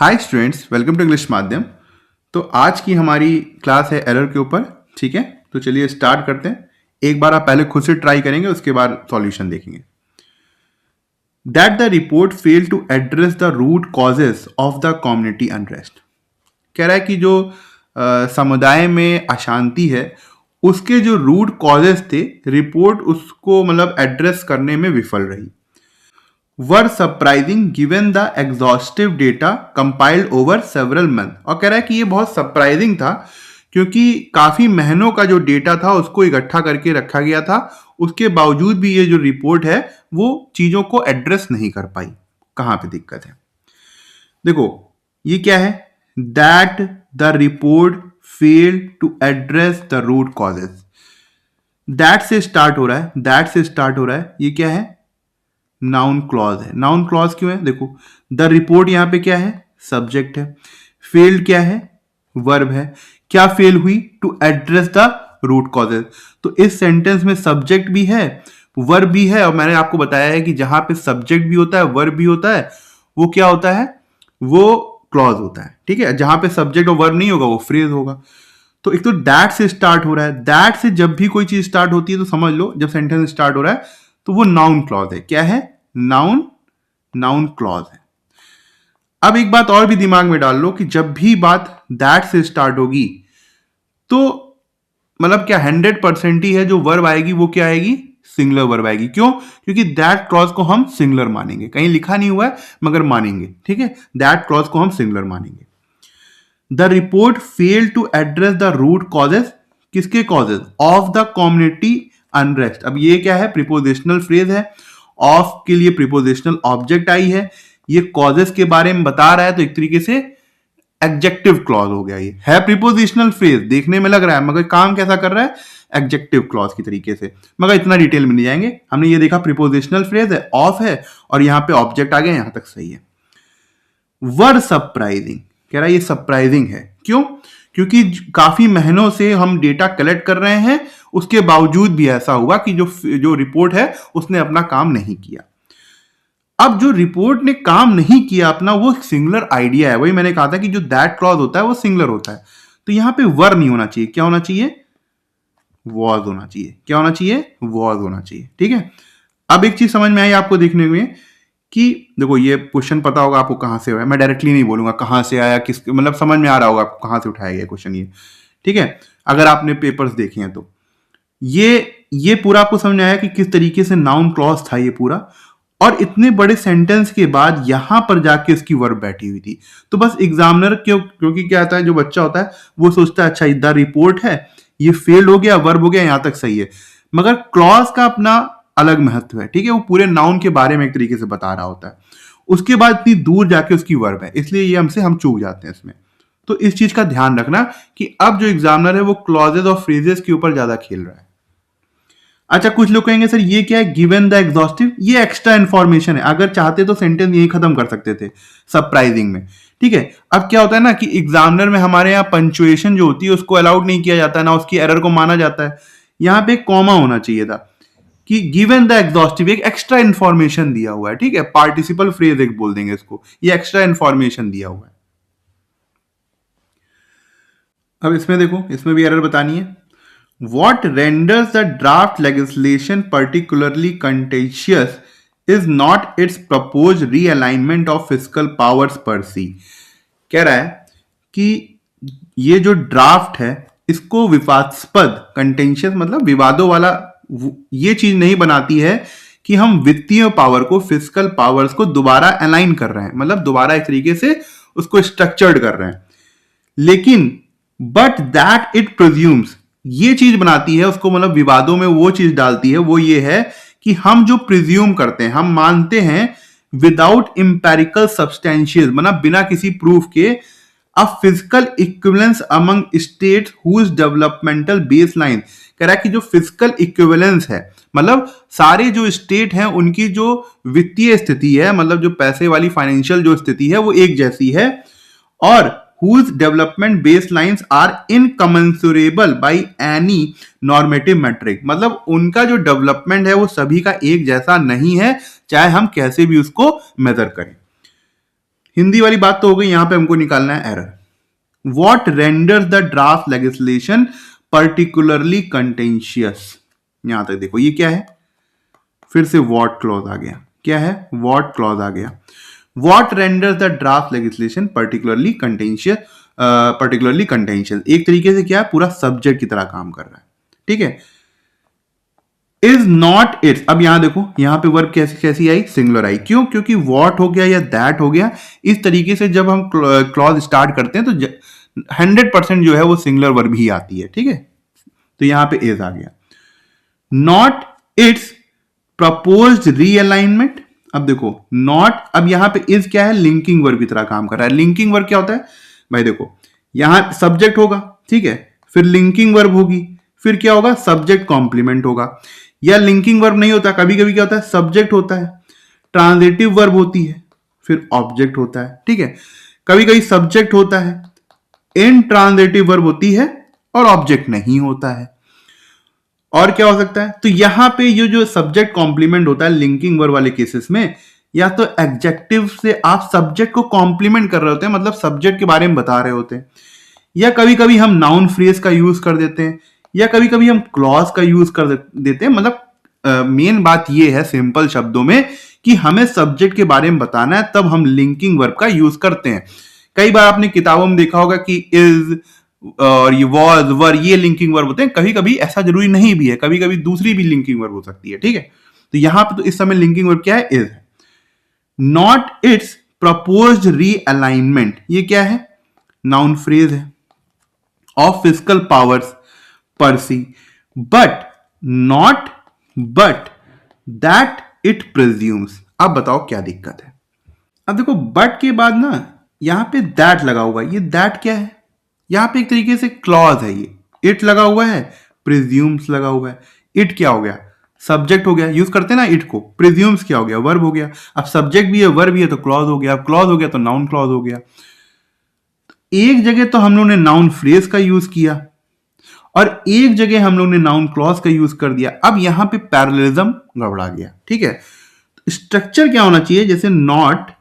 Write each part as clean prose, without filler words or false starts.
Hi students, welcome to English Madhyam. तो आज की हमारी क्लास है एरर के ऊपर। ठीक है, तो चलिए स्टार्ट करते हैं। एक बार आप पहले खुद से ट्राई करेंगे, उसके बाद सॉल्यूशन देखेंगे। That the report fail to address the root causes of the community unrest. कह रहा है कि जो समुदाय में अशांति है उसके जो रूट कॉजेस थे, रिपोर्ट उसको मतलब एड्रेस करने में विफल रही। Were surprising given the exhaustive data compiled over several month. और कह रहा है कि ये बहुत सरप्राइजिंग था क्योंकि काफी महीनों का जो डेटा था उसको इकट्ठा करके रखा गया था। उसके बावजूद भी ये जो रिपोर्ट है वो चीजों को एड्रेस नहीं कर पाई। कहां पे दिक्कत है देखो, ये क्या है, that the report failed to address the root causes. That से स्टार्ट हो रहा है, दैट से स्टार्ट हो रहा है। ये क्या है, नाउन क्लॉज है। नाउन क्लॉज क्यों है, देखो द रिपोर्ट यहां पे क्या है, सब्जेक्ट है। फेल्ड क्या है, वर्ब है। क्या फेल हुई, to address the root causes. तो इस सेंटेंस में सब्जेक्ट भी है, वर्ब भी है। और मैंने आपको बताया है कि जहां पे सब्जेक्ट भी होता है, वर्ब भी होता है, वो क्या होता है, वो क्लॉज होता है। ठीक है, जहां पे सब्जेक्ट और वर्ब नहीं होगा वो फ्रेज होगा। तो एक तो दैट से स्टार्ट हो रहा है। दैट से जब भी कोई चीज स्टार्ट होती है तो समझ लो जब सेंटेंस स्टार्ट हो रहा है तो वो नाउन क्लॉज है। क्या है, नाउन, नाउन क्लॉज है। अब एक बात और भी दिमाग में डाल लो कि जब भी बात दैट से स्टार्ट होगी तो मतलब क्या 100% ही है जो वर्ब आएगी वो क्या आएगी, सिंगुलर वर्ब आएगी। क्यों, क्योंकि दैट क्लॉज को हम सिंगुलर मानेंगे। कहीं लिखा नहीं हुआ है मगर मानेंगे। ठीक है, दैट क्लॉज को हम सिंगुलर मानेंगे। The report fail to address the root causes. किसके causes, of the community unrest. अब ये क्या है, प्रीपोजिशनल फ्रेज है। ऑफ के लिए प्रीपोजिशनल ऑब्जेक्ट आई है, ये कॉजेस के बारे में बता रहा है, तो एक तरीके से एडजेक्टिव क्लॉज हो गया। ये है प्रीपोजिशनल फ्रेज, देखने में लग रहा है मगर काम कैसा कर रहा है, एडजेक्टिव क्लॉज की तरीके से। मगर इतना डिटेल में नहीं जाएंगे। हमने ये देखा प्रीपोजिशनल फ्रेज है, ऑफ है और यहां पे ऑब्जेक्ट आ गया, यहां तक सही है। वर सरप्राइजिंग, कह रहा है ये सरप्राइजिंग है। क्यों, क्योंकि काफी महीनों से हम डेटा कलेक्ट कर रहे हैं, उसके बावजूद भी ऐसा हुआ कि जो रिपोर्ट है उसने अपना काम नहीं किया। अब जो रिपोर्ट ने काम नहीं किया अपना, वो सिंगुलर आइडिया है। वही मैंने कहा था कि जो दैट क्लॉज होता है वो सिंगुलर होता है। तो यहां पे वर नहीं होना चाहिए, क्या होना चाहिए, वॉज होना चाहिए। क्या होना चाहिए, वॉज होना चाहिए। ठीक है, अब एक चीज समझ में आई आपको देखने में कि देखो ये क्वेश्चन पता होगा आपको कहां से आया। मैं डायरेक्टली नहीं बोलूंगा कहां से आया, किस मतलब समझ में आ रहा होगा आपको कहां से उठाया गया क्वेश्चन ये। ठीक है, अगर आपने पेपर्स देखे हैं तो ये पूरा आपको समझ में आया कि किस तरीके से नाउन क्लॉज था ये पूरा। और इतने बड़े सेंटेंस के बाद यहां पर जाके इसकी वर्ब बैठी हुई थी। तो बस एग्जामिनर क्योंकि क्या होता है, जो बच्चा होता है वो सोचता है अच्छा द रिपोर्ट है, ये फेल्ड हो गया, वर्ब हो गया, यहां तक सही है। मगर क्लॉज का अपना अलग महत्व है। ठीक है, वो पूरे नाउन के बारे में एक तरीके से बता रहा होता है। उसके बाद इतनी दूर जाके उसकी वर्ब है, इसलिए ये हम चूक जाते हैं इसमें। तो इस चीज का ध्यान रखना कि अब जो एग्जामिनर है वो क्लॉजेस और फ्रेजेस के ऊपर ज्यादा खेल रहा है। अच्छा, कुछ लोग कहेंगे सर ये क्या है, गिवन द एग्जॉस्टिव, ये एक्स्ट्रा इंफॉर्मेशन है। अगर चाहते तो सेंटेंस यही खत्म कर सकते थे सरप्राइजिंग में। ठीक है, अब क्या होता है ना कि एग्जामिनर में हमारे यहाँ पंचुएशन जो होती है उसको अलाउड नहीं किया जाता है, ना उसकी एरर को माना जाता है। यहाँ पे एक कॉमा होना चाहिए था कि गिवन द एग्जॉस्टिव, एक एक्स्ट्रा इंफॉर्मेशन दिया हुआ है। ठीक है, पार्टिसिपल फ्रेज एक बोल देंगे इसको, ये एक्स्ट्रा इंफॉर्मेशन दिया हुआ है। अब इसमें देखो, इसमें भी एरर बतानी है। What renders the draft legislation particularly contentious is not its proposed realignment of fiscal powers per se। कह रहा है कि ये जो ड्राफ्ट है इसको विवादास्पद, कंटेंशियस मतलब विवादों वाला, ये चीज नहीं बनाती है कि हम वित्तीय पावर को, फिजिकल पावर्स को दोबारा अलाइन कर रहे हैं, मतलब दोबारा एक तरीके से उसको स्ट्रक्चर्ड कर रहे हैं। लेकिन बट दैट इट प्रिज्यूम्स, ये चीज बनाती है उसको, मतलब विवादों में वो चीज डालती है, वो ये है कि हम जो प्रिज्यूम करते हैं, हम मानते हैं विदाउट इंपेरिकल सब्सटेंशियल, मतलब बिना किसी प्रूफ के, a physical equivalence among state whose developmental baseline. कह रहा है कि जो फिजिकल इक्विवेलेंस है, मतलब सारे जो स्टेट हैं उनकी जो वित्तीय स्थिति है, मतलब जो पैसे वाली फाइनेंशियल जो स्थिति है वो एक जैसी है, और whose development baselines are incommensurable by any normative metric। मतलब उनका जो डेवलपमेंट है वो सभी का एक जैसा नहीं है, चाहे हम कैसे भी उसको मेजर करें। हिंदी वाली बात तो हो गई, यहां पे हमको निकालना है error. What renders the draft legislation particularly contentious. यहां तक देखो, ये क्या है, फिर से वॉट क्लॉज आ गया। क्या है, वॉट क्लॉज आ गया। What renders the draft legislation particularly contentious, एक तरीके से क्या है, पूरा सब्जेक्ट की तरह काम कर रहा है। ठीक है, इज नॉट इट्स। अब यहां देखो, यहां पे वर्ब कैसी आई, सिंगुलर आई। क्यों, क्योंकि वॉट हो गया या दैट हो गया, इस तरीके से जब हम क्लॉज स्टार्ट करते हैं तो 100% जो है वो सिंगुलर वर्ब ही आती है। ठीक है, तो यहां पे इज आ गया। Not it's proposed realignment. अब देखो नॉट, अब यहां पे इज क्या है, लिंकिंग वर्ब की तरह काम कर रहा है। लिंकिंग वर्ब क्या होता है भाई, देखो यहां सब्जेक्ट होगा, ठीक है, फिर लिंकिंग वर्ब होगी, फिर क्या होगा, सब्जेक्ट कॉम्प्लीमेंट होगा। या लिंकिंग वर्ब नहीं होता, कभी कभी क्या होता है, सब्जेक्ट होता है, ट्रांजिटिव वर्ब होती है, फिर ऑब्जेक्ट होता है। ठीक है, कभी कभी सब्जेक्ट होता है, इनट्रांजिटिव वर्ब होती है और ऑब्जेक्ट नहीं होता है। और क्या हो सकता है, तो यहां पे ये जो सब्जेक्ट कॉम्प्लीमेंट होता है लिंकिंग वर्ब वाले केसेस में, या तो एडजेक्टिव से आप सब्जेक्ट को कॉम्प्लीमेंट कर रहे होते हैं, मतलब सब्जेक्ट के बारे में बता रहे होते हैं, या कभी कभी हम नाउन फ्रेज का यूज कर देते हैं, या कभी कभी हम क्लॉज का यूज कर देते हैं। मतलब मेन बात यह है सिंपल शब्दों में कि हमें सब्जेक्ट के बारे में बताना है, तब हम लिंकिंग वर्ब का यूज करते हैं। कई बार आपने किताबों में देखा होगा कि इज और ये वॉज, वर, ये लिंकिंग वर्ब होते हैं। कभी कभी ऐसा जरूरी नहीं भी है, कभी कभी दूसरी भी लिंकिंग वर्ब हो सकती है। ठीक है, तो यहां पे तो इस समय लिंकिंग वर्ब क्या है, इज है। नॉट इट्स प्रपोज्ड रीअलाइनमेंट, ये क्या है, नाउन फ्रेज है, of physical powers per se, but not but that it presumes. अब बताओ क्या दिक्कत है। अब देखो बट के बाद ना यहां पे दैट लगा हुआ है, ये दैट क्या है, यहां पे एक तरीके से क्लॉज है। ये इट लगा हुआ है, प्रिज्यूम्स लगा हुआ है। इट क्या हो गया, सब्जेक्ट हो गया, यूज करते हैं ना इट को। प्रिज्यूम्स क्या हो गया, वर्ब हो गया। अब सब्जेक्ट भी है, वर्ब भी है, तो क्लॉज हो गया। अब क्लॉज हो गया तो नाउन क्लॉज हो गया। एक जगह तो हम लोग ने नाउन फ्रेज का यूज किया और एक जगह हम लोग ने नाउन क्लॉज का यूज कर दिया। अब यहां पे पैरेललिज्म गड़बड़ा गया। ठीक है, स्ट्रक्चर क्या होना चाहिए, जैसे नॉट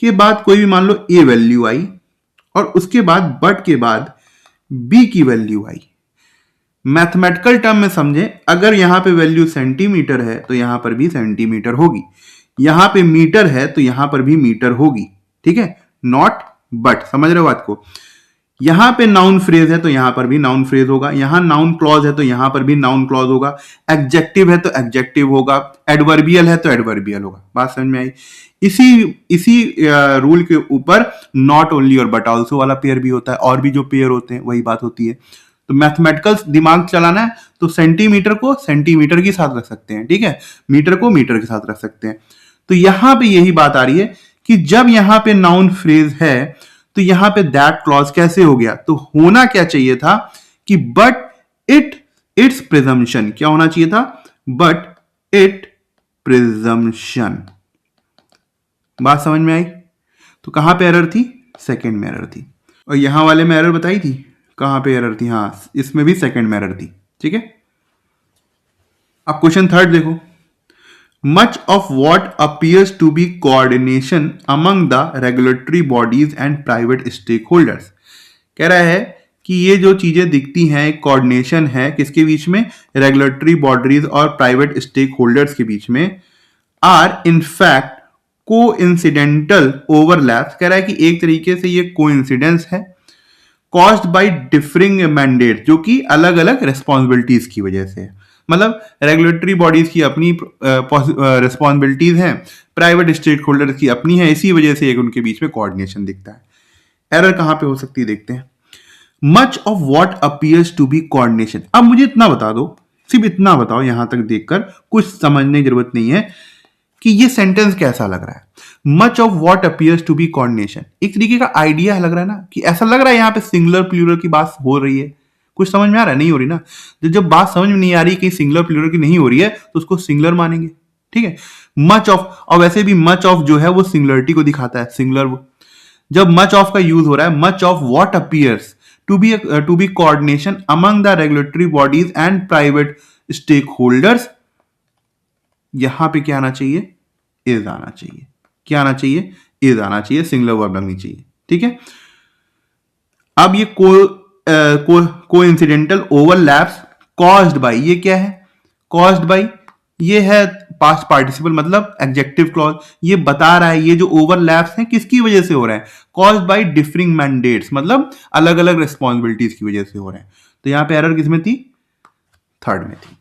के बाद कोई भी मान लो ए वैल्यू आई और उसके बाद बट के बाद बी की वैल्यू आई। मैथमेटिकल टर्म में समझे, अगर यहां पे वैल्यू सेंटीमीटर है तो यहां पर भी सेंटीमीटर होगी, यहां पे मीटर है तो यहां पर भी मीटर होगी। ठीक है, नॉट बट, समझ रहे हो बात को। यहां पे नाउन फ्रेज है तो यहां पर भी नाउन फ्रेज होगा, यहां नाउन क्लॉज है तो यहां पर भी नाउन क्लॉज होगा, एडजेक्टिव है तो एडजेक्टिव होगा, एडवर्बियल है तो एडवर्बियल होगा। बात समझ में आई। इसी रूल के ऊपर नॉट ओनली और बट आल्सो वाला पेयर भी होता है, और भी जो पेयर होते हैं वही बात होती है। तो मैथमेटिकल दिमाग चलाना है तो सेंटीमीटर को सेंटीमीटर के साथ रख सकते हैं, ठीक है, मीटर को मीटर के साथ रख सकते हैं। तो यहां पे यही बात आ रही है कि जब यहां पे नाउन फ्रेज है तो यहां पे दैट क्लॉज कैसे हो गया, तो होना क्या चाहिए था कि बट इट्स प्रिजम्पशन, क्या होना चाहिए था, बट इट प्रिजम्पशन। बात समझ में आई। तो कहां पे एरर थी, सेकंड में एरर थी। और यहां वाले में एरर बताई थी, कहां पे एरर थी, हाँ इसमें भी सेकंड में एरर थी। ठीक है, अब क्वेश्चन थर्ड देखो। Much of what appears to be coordination among the regulatory bodies and private stakeholders, कह रहा है कि ये जो चीजें दिखती हैं कोऑर्डिनेशन है किसके बीच में, रेगुलेटरी बॉडीज और प्राइवेट स्टेक होल्डर्स के बीच में, आर इन फैक्ट को इंसिडेंटल ओवरलैप्स। कह रहा है कि एक तरीके से ये कोइंसिडेंस है, कॉज्ड बाय डिफरिंग मैंडेट, जो कि अलग अलग रिस्पॉन्सिबिलिटीज की वजह से है। मतलब रेगुलेटरी बॉडीज की अपनी रिस्पॉन्सिबिलिटीज हैं, प्राइवेट स्टेक होल्डर की अपनी है, इसी वजह से एक उनके बीच में कोऑर्डिनेशन दिखता है। एरर कहां पे हो सकती है देखते हैं। Much of what appears to be coordination. अब मुझे इतना बता दो, सिर्फ इतना बताओ, यहां तक देखकर कुछ समझने की जरूरत नहीं है कि ये सेंटेंस कैसा लग रहा है। Much of what appears to be coordination, एक तरीके का आइडिया लग रहा है ना, कि ऐसा लग रहा है यहां पे सिंगुलर प्लूरल की बात हो रही है। कुछ समझ में आ रहा है, नहीं हो रही ना। तो जब बात समझ में नहीं आ रही कि सिंगुलर प्लूरल की नहीं हो रही है तो उसको सिंगुलर मानेंगे। ठीक है, मच ऑफ, और वैसे भी मच ऑफ जो है वो सिंगुलरिटी को दिखाता है, सिंगुलर। जब मच ऑफ का यूज हो रहा है, much of what appears to be coordination among the regulatory bodies and private stakeholders, यहां पे क्या आना चाहिए, इज आना चाहिए। क्या आना चाहिए, इज आना चाहिए, सिंगुलर वर्ब लगनी चाहिए, ठीक है। अब ये कोइंसिडेंटल ओवरलैप्स कॉज्ड बाय, ये क्या है? कॉज्ड बाय ये है पास्ट पार्टिसिपल मतलब एडजेक्टिव क्लॉज, ये बता रहा है ये जो ओवरलैप्स हैं किसकी वजह से हो रहे हैं? कॉज्ड बाय डिफरिंग मैंडेट्स, मतलब अलग अलग रिस्पॉन्सिबिलिटीज की वजह से हो रहे हैं। तो यहां पे एरर किसमें थी? थर्ड में थी।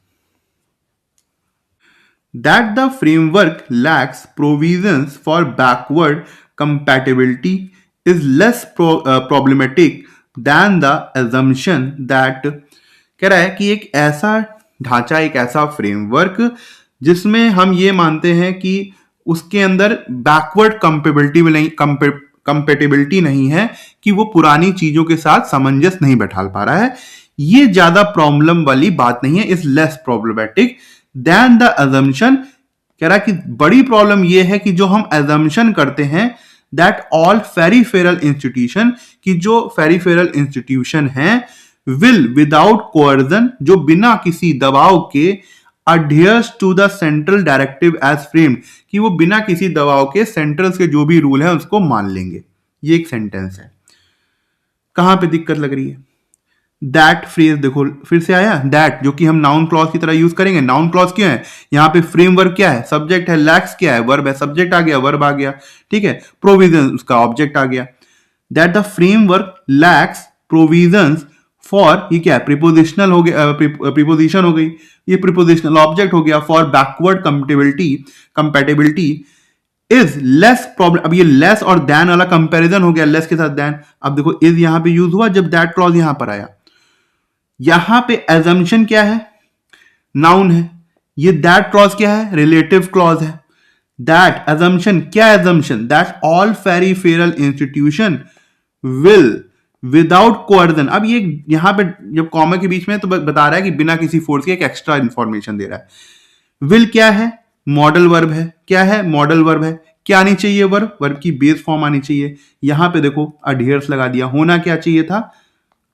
That the framework lacks provisions for backward compatibility is less problematic than the assumption that, कह रहा है कि एक ऐसा ढांचा, एक ऐसा फ्रेमवर्क जिसमें हम ये मानते हैं कि उसके अंदर बैकवर्ड कंपेटिबिलिटी नहीं है, कि वो पुरानी चीजों के साथ सामंजस्य नहीं बैठा पा रहा है, ये ज्यादा प्रॉब्लम वाली बात नहीं है, is less problematic than the assumption. कह रहा है कि बड़ी प्रॉब्लम ये है कि जो हम अजम्पशन करते हैं दैट ऑल फेरिफेरल इंस्टीट्यूशन, कि जो फेरिफेरल इंस्टीट्यूशन है विल विदाउट कोअर्जन, जो बिना किसी दबाव के adheres to the central directive as framed, कि वो बिना किसी दबाव के सेंट्रल के जो भी रूल है उसको मान लेंगे। ये एक सेंटेंस है। कहां पे दिक्कत लग रही है? दैट फ्रेज देखो फिर से आया, दैट जो कि हम नाउन क्लॉज की तरह यूज करेंगे। नाउन क्लॉज क्यों है? यहां पे फ्रेमवर्क क्या है? सब्जेक्ट है। लैक्स क्या है? वर्ब है। सब्जेक्ट आ गया, वर्ब आ गया, ठीक है। प्रोविजन उसका ऑब्जेक्ट आ गया। That the framework lakhs provisions for, ये क्या है? प्रीपोजिशनल हो गया, प्रीपोजिशन हो गई, ये प्रीपोजिशनल ऑब्जेक्ट हो गया। For backward compatibility is less problem. अब ये लेस और दैन वाला कंपैरिजन हो गया, लेस के साथ दैन। अब देखो इज यहां पे यूज हुआ जब दैट क्लॉज यहां पर आया। यहां पे एजम्पशन क्या है? नाउन है। ये दैट क्लॉज क्या है? रिलेटिव क्लॉज है। दैट एजम्पशन क्या? Assumption that all peripheral institution will without coercion. अब ये यहां पे जब कॉमा के बीच में तो बता रहा है कि बिना किसी फोर्स के एक एक्स्ट्रा इंफॉर्मेशन दे रहा है। विल क्या है? मॉडल वर्ब है। क्या है? मॉडल वर्ब है। क्या आनी चाहिए? वर्ब, वर्ब की बेस फॉर्म आनी चाहिए। यहां पे देखो अडहियर्स लगा दिया। होना क्या चाहिए था?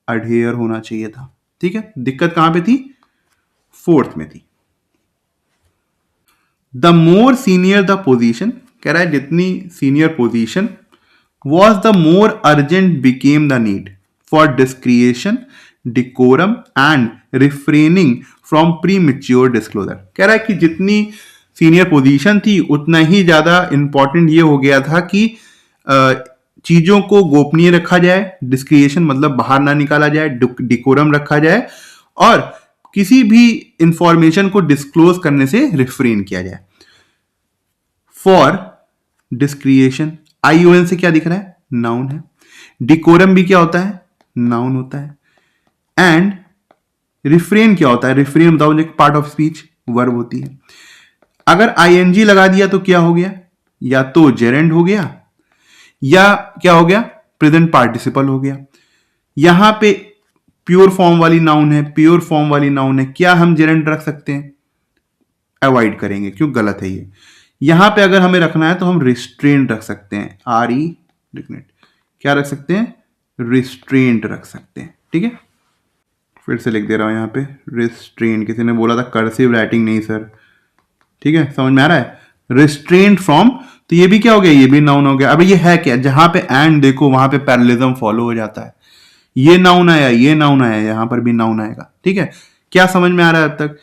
अडहियर होना चाहिए था, ठीक है। दिक्कत कहां पे थी? फोर्थ में थी। The more senior the position, कह रहा है जितनी senior position, was the more urgent became the need for discretion, decorum and refraining from premature disclosure। कह रहा है कि जितनी सीनियर पोजीशन थी उतना ही ज्यादा इंपॉर्टेंट ये हो गया था कि चीजों को गोपनीय रखा जाए, डिस्क्रिएशन मतलब बाहर ना निकाला जाए, डिकोरम रखा जाए, और किसी भी इंफॉर्मेशन को डिस्क्लोज करने से रिफ्रेन किया जाए। फॉर डिस्क्रिएशन, आईओएन से क्या दिख रहा है? नाउन है। डिकोरम भी क्या होता है? नाउन होता है। एंड रिफ्रेन क्या होता है? रिफ्रेन बताओ, एक पार्ट ऑफ स्पीच, वर्ब होती है। अगर आईएनजी लगा दिया तो क्या हो गया? या तो जेरेंड हो गया, या क्या हो गया? प्रेजेंट पार्टिसिपल हो गया। यहां पे प्योर फॉर्म वाली नाउन है, प्योर फॉर्म वाली नाउन है, क्या हम जेरेंड रख सकते हैं? अवॉइड करेंगे, क्यों? गलत है ये। यहां पे अगर हमें रखना है तो हम रिस्ट्रेंट रख सकते हैं, क्या रख सकते हैं? रिस्ट्रेंट रख सकते हैं, ठीक है। फिर से लिख दे रहा हूं यहां पे रिस्ट्रेंट। किसी ने बोला था कर्सिव राइटिंग, नहीं सर, ठीक है, समझ में आ रहा है? रिस्ट्रेंट फ्रॉम, तो ये भी क्या हो गया? ये भी नाउन हो गया। अब ये है क्या? जहां पे एंड देखो वहां पे पैरेललिज्म फॉलो हो जाता है। ये नाउन आया, ये नाउन आया, यहां पर भी नाउन आएगा, ठीक है। क्या समझ में आ रहा है अब तक?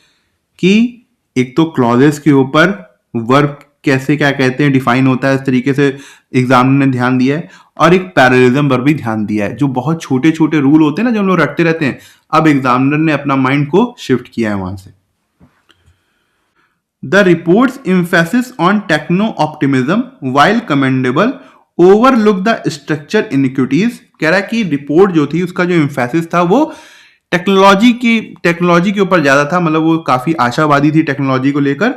कि एक तो क्लॉजेस के ऊपर वर्ब कैसे क्या कहते हैं डिफाइन होता है, इस तरीके से एग्जामिनर ने ध्यान दिया है, और एक पैरेललिज्म पर भी ध्यान दिया है। जो बहुत छोटे छोटे रूल होते हैं ना, जो हम लोग रटते रहते हैं, अब एग्जामिनर ने अपना माइंड को शिफ्ट किया है वहां से। The reports emphasis on techno optimism while commendable overlook the structure inequities. कह रहा है कि रिपोर्ट जो थी उसका जो एम्फेसिस था वो टेक्नोलॉजी के ऊपर ज्यादा था, मतलब वो काफी आशावादी थी टेक्नोलॉजी को लेकर।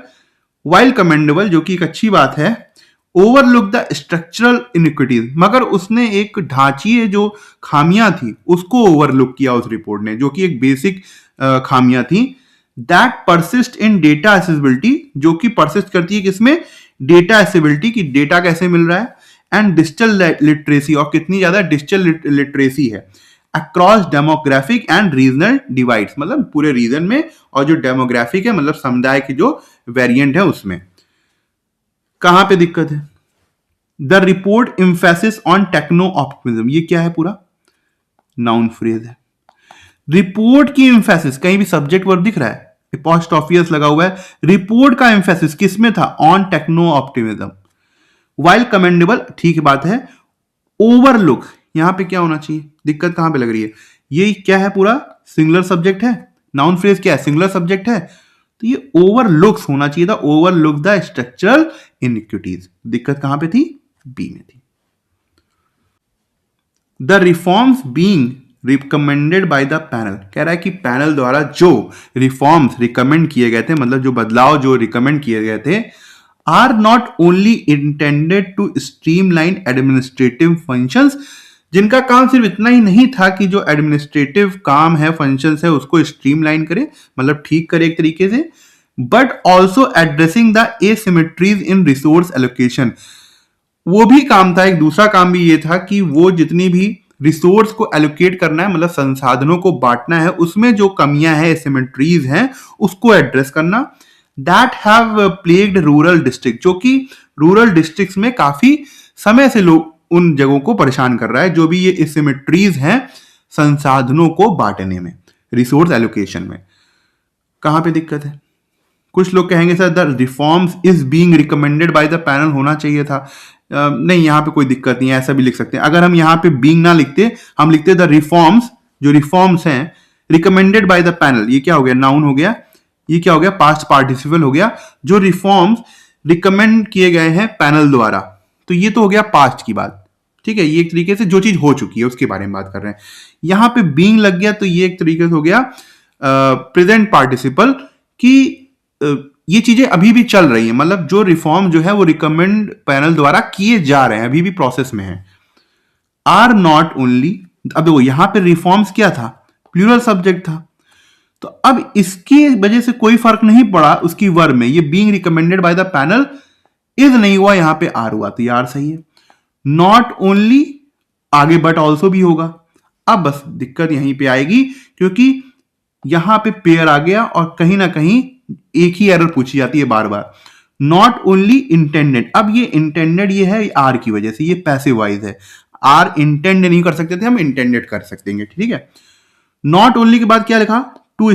वाइल कमेंडेबल, जो कि एक अच्छी बात है, ओवरलुक द स्ट्रक्चरल इनिक्विटीज, मगर उसने एक ढांचीय जो खामियां थी उसको ओवरलुक किया उस रिपोर्ट ने, जो कि एक बेसिक खामियां थी। That persist in data accessibility, जो कि परसिस्ट करती है किसमें? डेटा एक्सेसिबिलिटी, की डेटा कैसे मिल रहा है, एंड डिजिटल लिटरेसी, और कितनी ज्यादा डिजिटल लिटरेसी है across demographic and regional divides, मतलब पूरे रीजन में, और जो डेमोग्राफिक है मतलब समुदाय की जो वेरिएंट है उसमें। कहां पे दिक्कत है? The report emphasis on techno optimism, ये क्या है? पूरा नाउन फ्रेज है। रिपोर्ट की इम्फेसिस, कहीं भी सब्जेक्ट वर्ब दिख रहा है, अपॉस्ट्रोफियस लगा हुआ है। रिपोर्ट का इम्फेसिस किसमें था? On techno optimism. While commendable, ठीक बात है। ओवरलुक, यहां पे क्या होना चाहिए? दिक्कत कहां पे लग रही है? ये क्या है? पूरा सिंगुलर सब्जेक्ट है। नाउन फ्रेज क्या है? सिंगुलर सब्जेक्ट है। तो ये ओवरलुक्स होना चाहिए था, ओवरलुक द स्ट्रक्चरल इनइक्विटीज। दिक्कत कहां पे थी? बी में थी। The reforms being recommended by the panel, कह रहा है कि पैनल द्वारा जो रिफॉर्म्स रिकमेंड किए गए थे, मतलब जो बदलाव जो रिकमेंड किए गए थे, are not only intended to streamline administrative functions, जिनका काम सिर्फ इतना ही नहीं था कि जो एडमिनिस्ट्रेटिव काम है, फंक्शंस है, उसको स्ट्रीमलाइन करे, मतलब ठीक करे एक तरीके से, but also addressing the asymmetries in resource allocation. वो भी काम था, एक दूसरा काम भी ये था कि वो जितनी भी रिसोर्स को एलोकेट करना है, मतलब संसाधनों को बांटना है, उसमें जो कमियां हैं, एसिमेट्रीज हैं, उसको एड्रेस करना। That have plagued rural district, जो कि रूरल डिस्ट्रिक्ट्स में काफी समय से लोग उन जगहों को परेशान कर रहा है, जो भी ये एसिमेट्रीज हैं संसाधनों को बांटने में, रिसोर्स एलोकेशन में। कहां पे दिक्कत है? कुछ लोग कहेंगे sir the reforms is being recommended by the panel होना चाहिए था। नहीं, यहां पे कोई दिक्कत नहीं है, ऐसा भी लिख सकते हैं। अगर हम यहां पे बीइंग ना लिखते, हम लिखते द रिफॉर्म्स, जो रिफॉर्म्स हैं रिकमेंडेड बाय द पैनल, ये क्या हो गया? नाउन हो गया। ये क्या हो गया? पास्ट पार्टिसिपल हो गया। जो रिफॉर्म्स रिकमेंड किए गए हैं पैनल द्वारा, तो ये तो हो गया पास्ट की बात, ठीक है। ये एक तरीके से जो चीज हो चुकी है उसके बारे में बात कर रहे हैं। यहां पे बीइंग लग गया तो ये एक तरीके से हो गया प्रेजेंट पार्टिसिपल, कि ये चीजें अभी भी चल रही हैं, मतलब जो रिफॉर्म जो है वो रिकमेंड पैनल द्वारा किए जा रहे हैं, अभी भी प्रोसेस में है। आर नॉट ओनली, अब देखो यहां पे रिफॉर्म्स क्या था? प्लूरल सब्जेक्ट था, तो अब इसकी वजह से कोई फर्क नहीं पड़ा उसकी वर्ब में। ये being recommended by the panel is नहीं हुआ, यहां पे आर हुआ, तो यार सही है। नॉट ओनली, आगे बट ऑल्सो भी होगा। अब बस दिक्कत यहीं पे आएगी, क्योंकि यहां पे पेयर आ गया और कहीं ना कहीं एक ही एरर पूछी जाती है बार बार। नॉट ओनली इंटेंडेड, अब ये इंटेंडेड ये है आर की वजह से, ये पैसिव वाइज है। आर इंटेंड नहीं कर सकते थे, हम इंटेंडेड कर सकते हैं, ठीक है। नॉट ओनली के बाद क्या लिखा? टू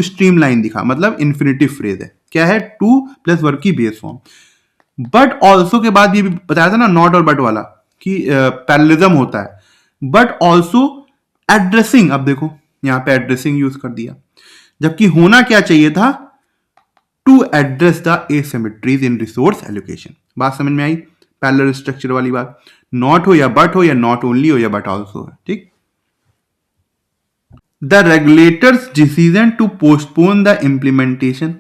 स्ट्रीम लाइन दिखा, मतलब इंफिनिटिव फ्रेज है। क्या है? टू प्लस वर्ब की बेस फॉर्म। बट ऑल्सो के बाद ये भी बताया था ना, नॉट और बट वाला, कि पैरेललिज्म होता है। बट ऑल्सो एड्रेसिंग, अब देखो यहां पे एड्रेसिंग यूज कर दिया, जबकि होना क्या चाहिए था? To address the asymmetries in resource allocation. बात समझ में आई? पैरेलल स्ट्रक्चर वाली बात, नॉट हो या बट हो, या नॉट ओनली हो या बट ऑल्सो है, ठीक। The regulators decision to postpone the implementation,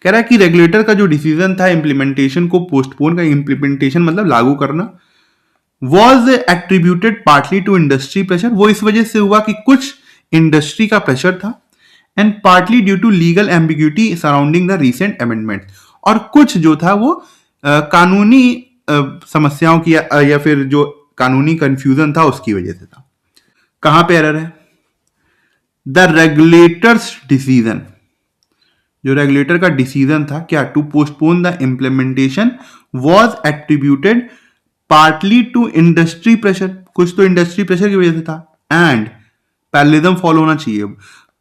कह रहा है कि रेगुलेटर का जो डिसीजन था इंप्लीमेंटेशन को पोस्टपोन का, इंप्लीमेंटेशन मतलब लागू करना, was attributed partly to industry pressure, वो इस वजह से हुआ कि कुछ इंडस्ट्री का प्रेशर था, and partly due to legal ambiguity surrounding the recent amendment, और कुछ जो था वो कानूनी समस्याओं की या फिर जो कानूनी कंफ्यूजन था उसकी वजह से था। कहां पे एरर है? द रेगुलेटर्स डिसीजन, जो रेगुलेटर का डिसीजन था क्या? To postpone the implementation was attributed partly to industry pressure, कुछ तो इंडस्ट्री प्रेशर की वजह से था, एंड पैरेललिज्म फॉलो होना चाहिए,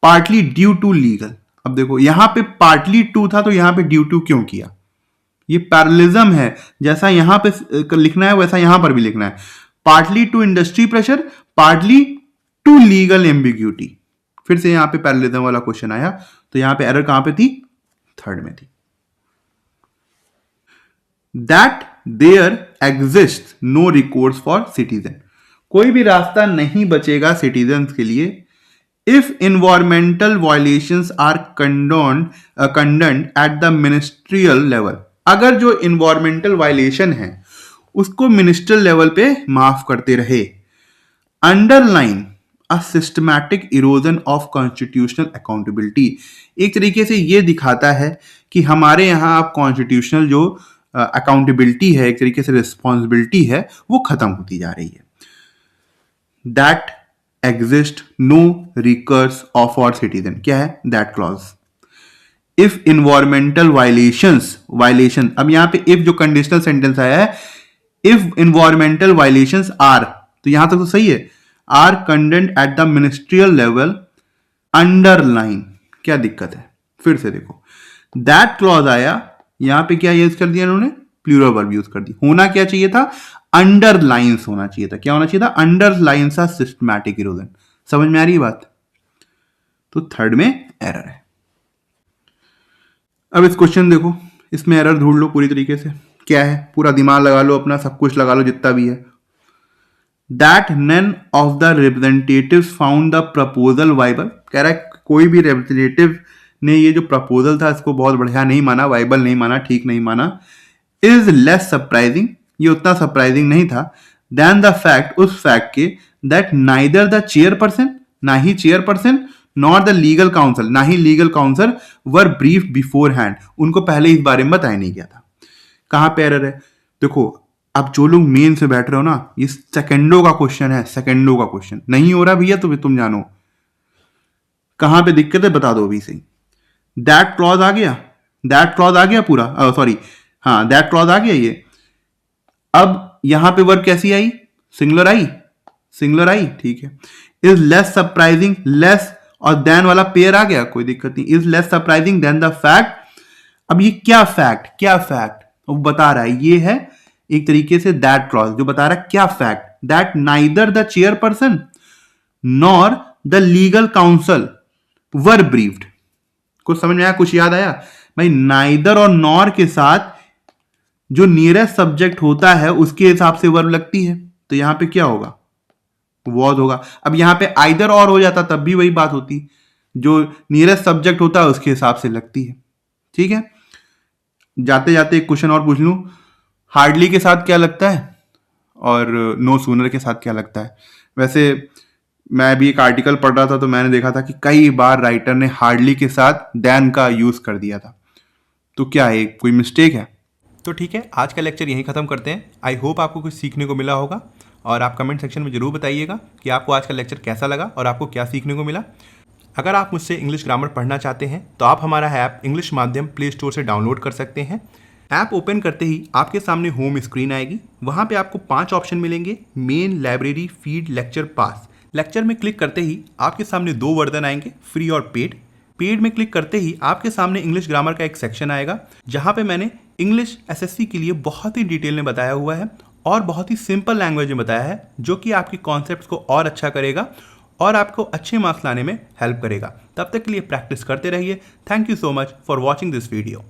पार्टली ड्यू टू लीगल। अब देखो यहां पे पार्टली टू था, तो यहां पे ड्यू टू क्यों किया? ये पैरेललिज्म है, जैसा यहां पे लिखना है वैसा यहां पर भी लिखना है। Partly to industry pressure, partly to legal ambiguity. फिर से यहां पे पैरेललिज्म वाला क्वेश्चन आया, तो यहां पे एरर कहां पे थी? थर्ड में थी। That there exist no recourse for citizen, कोई भी रास्ता नहीं बचेगा सिटीजन के लिए, if environmental violations are condoned at the ministerial level, अगर जो इन्वायरमेंटल वायलेशन है उसको मिनिस्ट्रियल लेवल पे माफ करते रहे। Underline a systematic erosion of constitutional accountability, एक तरीके से ये दिखाता है कि हमारे यहाँ अब कॉन्स्टिट्यूशनल जो अकाउंटेबिलिटी है, एक तरीके से रिस्पॉन्सिबिलिटी है, वो खत्म होती जा रही है। That exist no recourse of और सिटीजन, क्या है? That clause. If environmental violation, अब यहां पे इफ जो कंडीशनल सेंटेंस आया है, इफ इन्वायरमेंटल वायलेशंस आर, तो यहां तक तो सही है, are condemned at the ministerial level underline, क्या दिक्कत है? फिर से देखो, दैट क्लॉज आया, यहां पे क्या यूज कर दिया इन्होंने? प्लूरल वर्ब यूज कर दी। होना क्या चाहिए था? अंडरलाइंस होना चाहिए था। क्या होना चाहिए था? Underlines a systematic erosion. समझ में आ रही है बात? तो थर्ड में एरर है। अब इस क्वेश्चन देखो, इसमें एरर ढूंढ लो पूरी तरीके से, क्या है? पूरा दिमाग लगा लो अपना, सब कुछ लगा लो जितना भी है। That none of the representatives found the proposal viable, कह रहा है कोई भी रिप्रेजेंटेटिव ने ये जो प्रपोजल था इसको बहुत बढ़िया नहीं माना, वाइबल नहीं माना, ठीक नहीं माना। इज लेस सरप्राइजिंग, ये उतना सरप्राइजिंग नहीं था, देन द फैक्ट, उस फैक्ट के, दैट नाइदर द चेयरपर्सन, ना ही chairperson, not the legal counsel, ना ही legal counsel, were brief beforehand, उनको पहले इस बारे में बताया नहीं गया था। कहां पे एरर है? देखो, अब जो लोग मेन से बैठ रहे हो ना, ये सेकेंडों का क्वेश्चन है, सेकेंडों का क्वेश्चन नहीं हो रहा भैया, तो तुम जानो कहां पे दिक्कत है, बता दो अभी सही। दैट क्लॉज आ गया, दैट क्लॉज आ गया पूरा, सॉरी, हाँ दैट क्लॉज आ गया ये। अब यहां पे वर्ब कैसी आई? सिंगुलर आई, सिंगुलर आई, ठीक है। इज लेस सरप्राइजिंग, लेस और देन वाला पेयर आ गया, कोई दिक्कत नहीं। Is less surprising than the fact, अब ये क्या फैक्ट, क्या फैक्ट वो बता रहा है? ये है एक तरीके से दैट क्लॉज जो बता रहा है क्या fact, that neither the chairperson nor the legal counsel were briefed. कुछ समझ में आया? कुछ याद आया भाई? नाइदर और नॉर के साथ जो नियरेस्ट सब्जेक्ट होता है उसके हिसाब से वर्ब लगती है, तो यहां पे क्या होगा? वॉज होगा। अब यहां पे आइदर और हो जाता तब भी वही बात होती, जो नियरेस्ट सब्जेक्ट होता है उसके हिसाब से लगती है, ठीक है। जाते जाते एक क्वेश्चन और पूछ लूं, हार्डली के साथ क्या लगता है और नो सूनर के साथ क्या लगता है? वैसे मैं भी एक आर्टिकल पढ़ रहा था तो मैंने देखा था कि कई बार राइटर ने हार्डली के साथ देन का यूज कर दिया था, तो क्या है, कोई मिस्टेक है? तो ठीक है, आज का लेक्चर यहीं ख़त्म करते हैं। आई होप आपको कुछ सीखने को मिला होगा, और आप कमेंट सेक्शन में ज़रूर बताइएगा कि आपको आज का लेक्चर कैसा लगा और आपको क्या सीखने को मिला। अगर आप मुझसे इंग्लिश ग्रामर पढ़ना चाहते हैं तो आप हमारा ऐप इंग्लिश माध्यम प्ले स्टोर से डाउनलोड कर सकते हैं। ऐप ओपन करते ही आपके सामने होम स्क्रीन आएगी, वहाँ पे आपको 5 ऑप्शन मिलेंगे, मेन, लाइब्रेरी, फीड, लेक्चर, पास। लेक्चर में क्लिक करते ही आपके सामने 2 वर्जन आएंगे, फ्री और पेड। पेड में क्लिक करते ही आपके सामने इंग्लिश ग्रामर का एक सेक्शन आएगा, जहाँ पे मैंने इंग्लिश एसएससी के लिए बहुत ही डिटेल में बताया हुआ है और बहुत ही सिंपल लैंग्वेज में बताया है, जो कि आपके कॉन्सेप्ट्स को और अच्छा करेगा और आपको अच्छे मार्क्स लाने में हेल्प करेगा। तब तक के लिए प्रैक्टिस करते रहिए। Thank you so much for watching this video.